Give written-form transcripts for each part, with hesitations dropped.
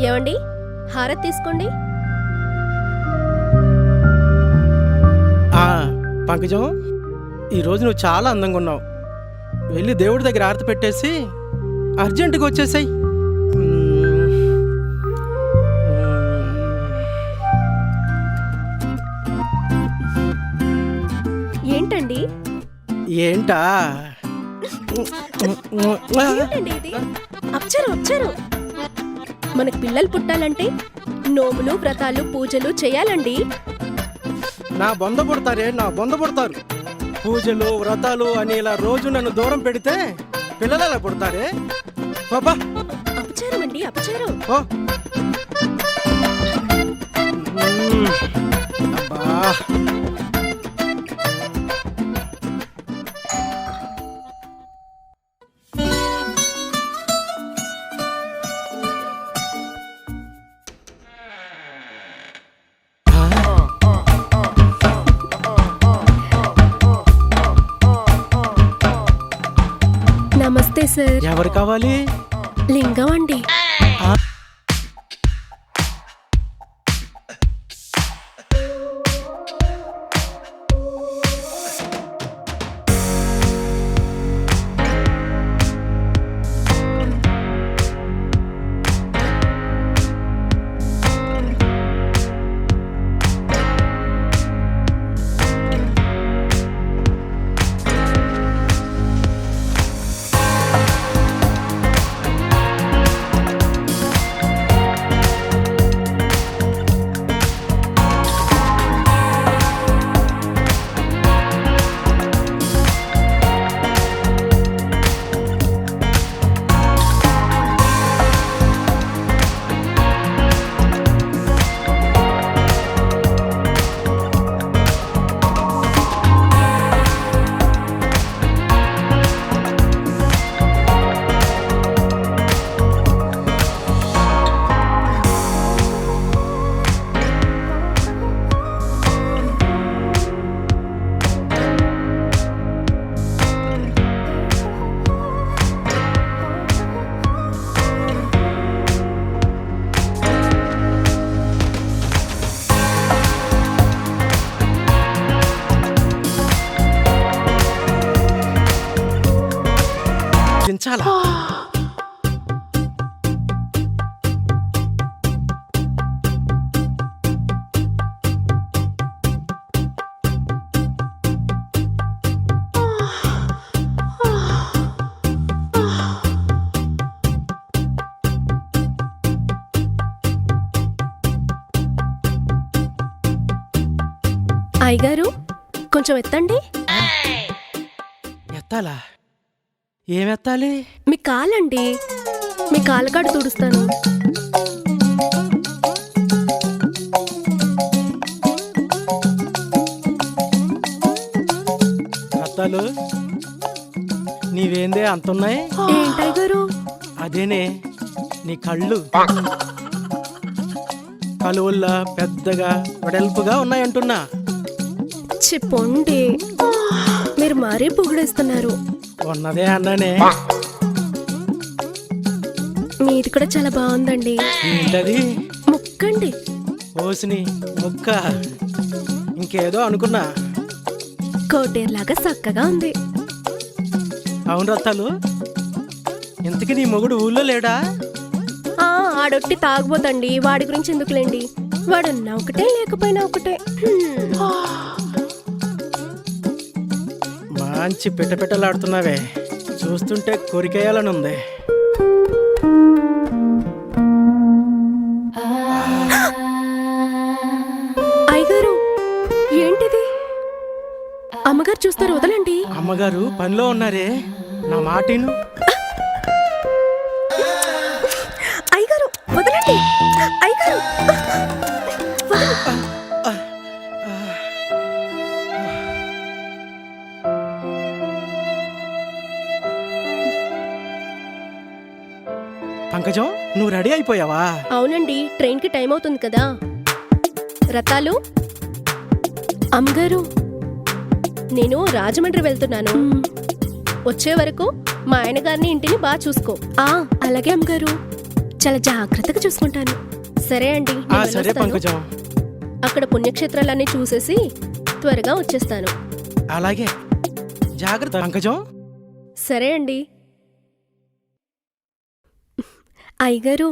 ఏమండి, హారతి తీసుకోండి. పంకజం, ఈరోజు నువ్వు చాలా అందంగా ఉన్నావు. వెళ్ళి దేవుడి దగ్గర ఆరతి పెట్టేసి అర్జెంటుగా వచ్చేసాయి. ఏంటండి ఏంటా ఏంటండి ఇది? అప్చరు మనకు పిల్లలు పుట్టాలంటే నోములు, వ్రతాలు, పూజలు చేయాలండి. నా బొంద పుడతారు. పూజలు, వ్రతాలు అని ఇలా రోజు నన్ను దూరం పెడితే పిల్లలు ఎలా పుడతారే? బాబా, అపచారం అండి, అపచారం. అబ్బా, నమస్తే సార్. ఎవరు కావాలి? లింగం అండి. చాలా అయ్యగారు, కొంచెం ఎత్తండి. ఎత్తాలా? ఏమెత్తాలి? మీ కాలండి, మీ కాలకాడు తుడుస్తాను. అత్తాలు, నీవేందే అంతున్నాయి? ఏంటయ్యగారు? అదేనే, నీ కళ్ళు కలువుల్లా పెద్దగా వెడల్పుగా ఉన్నాయంటున్నా. చెప్పండి, మీరు మరీ పొగిడేస్తున్నారు. ఉన్నదే అన్నానే. మీది కూడా చాలా బాగుందండి. ఏంటది? ముక్కండి. ఓసిని ముక్క, ఇంకేదో అనుకున్నా. కోటేరులాగా చక్కగా ఉంది. అవును రత్తాలు, ఇంతకీ నీ మొగుడు ఊళ్ళో లేడా? ఆడొట్టి తాగబోతండి, వాడి గురించి ఎందుకులేండి. వాడున్నా ఒకటే, లేకపోయినా ఒకటే. మంచి పిట్టపిట్టలాడుతున్నావే, చూస్తుంటే కొరికేయాలనుంది. అయ్యగారు, ఏంటిది? అమ్మగారు చూస్తారు, వదలండి. అమ్మగారు పనిలో ఉన్నారే, నా మాటిను. అయ్యగారు వదలండి. అయ్యగారు పంకజం, నువ్వు రెడీ అయిపోయావా? అవునండి, ట్రైన్కి టైం అవుతుంది కదా. రతాలు, అమ్మగారు, నేను రాజమండ్రి వెళ్తున్నాను. వచ్చే వరకు మా ఆయన గారిని ఇంటిని బాగా చూసుకో. అలాగే అమ్మగారు, చాలా జాగ్రత్తగా చూసుకుంటాను. సరే అండి, నేను సరే వెళ్ళొస్తాను. పంకజం. అక్కడ పుణ్యక్షేత్రాలన్నీ చూసేసి త్వరగా వచ్చేస్తాను. అలాగే, జాగ్రత్త పంకజం. సరే అండి. అయ్యగారు,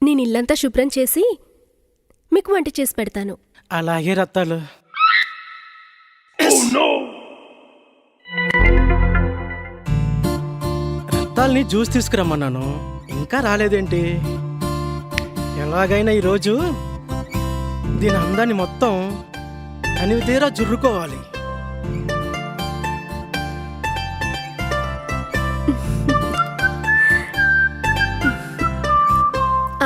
నేను ఇల్లంతా శుభ్రం చేసి మీకు వంట చేసి పెడతాను. అలాగే రత్తాలు. రత్తాల్ని జ్యూస్ తీసుకురమ్మన్నాను, ఇంకా రాలేదేంటి? ఎలాగైనా ఈరోజు దీని అందాన్ని మొత్తం అనివి తీరా జుర్రుకోవాలి.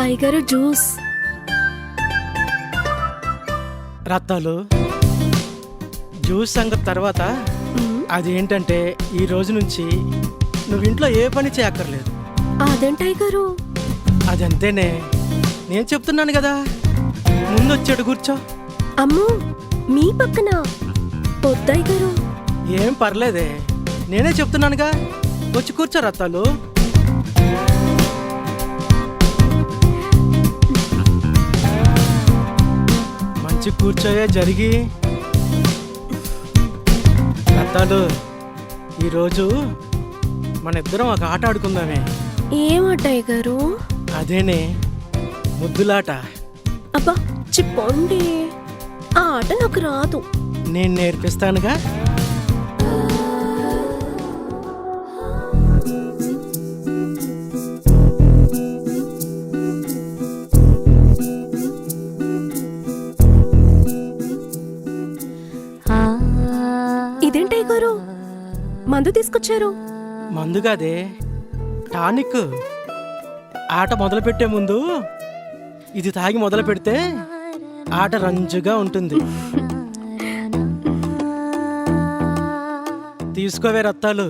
అయ్యగారు, జ్యూస్. రత్తాలు, జ్యూస్ సంగతి తర్వాత. అదేంటంటే ఈ రోజు నుంచి నువ్వు ఇంట్లో ఏ పని చేయక్కర్లేదు. అదేంటయ్యగారు? అదంతేనే, నేను చెప్తున్నాను కదా. ముందు వచ్చాడు, కూర్చో. అమ్మో, మీ పక్కన? వద్దయ్యగారు. ఏం పర్లేదే, నేనే చెప్తున్నానుగా. వచ్చి కూర్చో రత్తాలు. మంచి కూర్చోయే జరిగి. రత్తాలు, ఈరోజు మన ఇద్దరం ఒక ఆట ఆడుకుందామే. ఏమయ్యగారు? అదేనే, ముద్దులాట. అబ్బా, చెప్పండి. ఆ ఆట నాకు రాదు. నేను నేర్పిస్తానుగా. ఇదేంటయ్యగారు, మందు తీసుకొచ్చారు? మందుగాదే, టానిక్. ఆట మొదలు పెట్టే ముందు ఇది తాగి మొదలు పెడితే ఆట రంజుగా ఉంటుంది. తీసుకోవే రత్తాలు.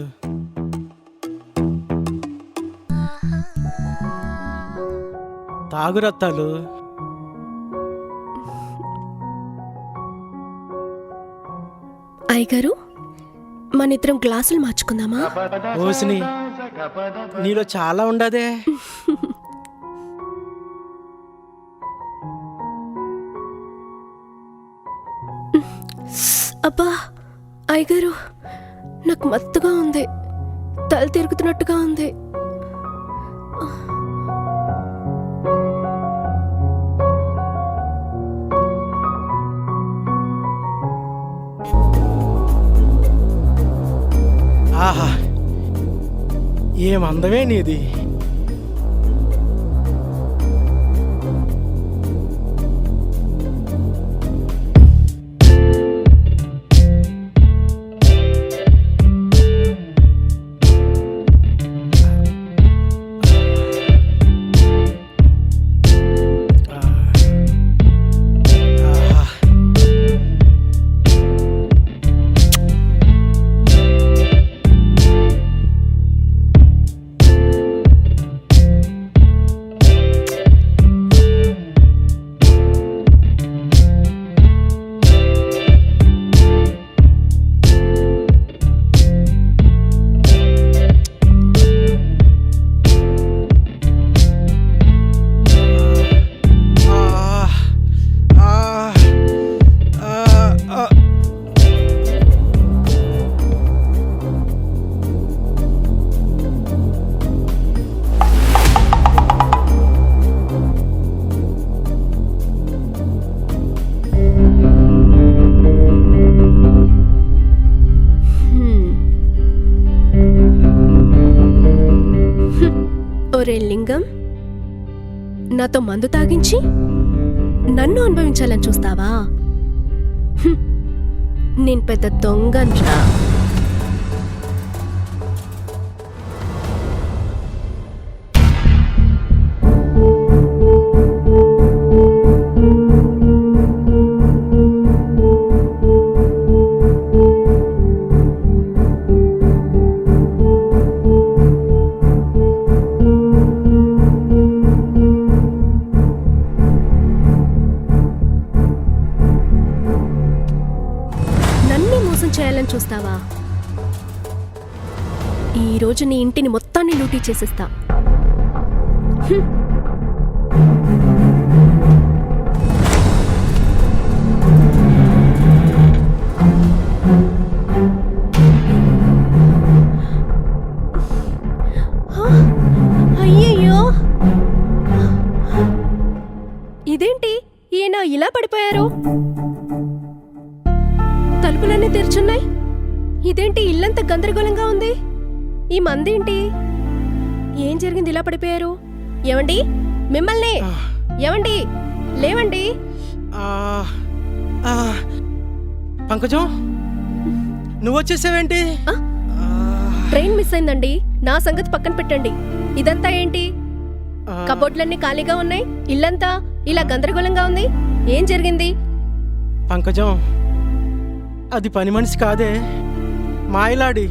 తాగు రత్తాలు. అయ్యగారు, మన ఇద్దరం గ్లాసులు మార్చుకుందామా? ఓసిని, నీలో చాలా ఉండదే. అబ్బా, అయ్యగారు, నాకు మత్తుగా ఉంది. తల తిరుగుతున్నట్టుగా ఉంది. ఆహా, ఏం అందమే నీది. ఒరే లింగం, నాతో మందు తాగించి నన్ను అనుభవించాలని చూస్తావా? నేను పెద్ద దొంగన్రా. చేయాలని చూస్తావా? ఈ రోజు నీ ఇంటిని మొత్తాన్ని లూటీ చేసేస్తా. హ్మ్. అయ్యయ్యో, ఇదేంటి ఈయన ఇలా పడిపోయారు? తలుపులన్నీ తెరుచున్నాయి. ఇదేంటి ఇల్లంతా గందరగోళంగా ఉంది? ఈ మందేంటి? ఏం జరిగింది ఇలా పడిపోయారు? ఏవండి, మిమ్మల్ని! ఏవండి, లేవండి. ఆ, ఆ, పంకజం నువ్వు వచ్చేసావేంటి? ఆ? ట్రైన్ మిస్ అయిందండి. నా సంగతి పక్కన పెట్టండి. ఇదంతా ఏంటి? కబోర్డ్లన్నీ ఖాళీగా ఉన్నాయి. ఇల్లంతా ఇలా గందరగోళంగా ఉంది. ఏం జరిగింది? పంకజం, అది పని మనిషి కాదే, మాయలాడి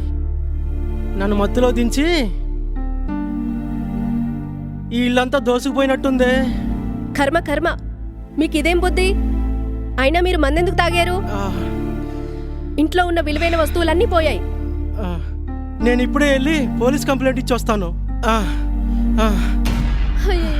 నన్ను మత్తులో దించి ఈ ఇల్లంతా దోసుకుపోయినట్టుందే. కర్మ కర్మ, మీకు ఇదేం బుద్ధి? అయినా మీరు మందెందుకు తాగారు? ఆ, ఇంట్లో ఉన్న విలువైన వస్తువులన్నీ పోయాయి. ఆ, నేను ఇప్పుడే వెళ్ళి పోలీస్ కంప్లైంట్ ఇచ్చి వస్తాను. అయ్యో,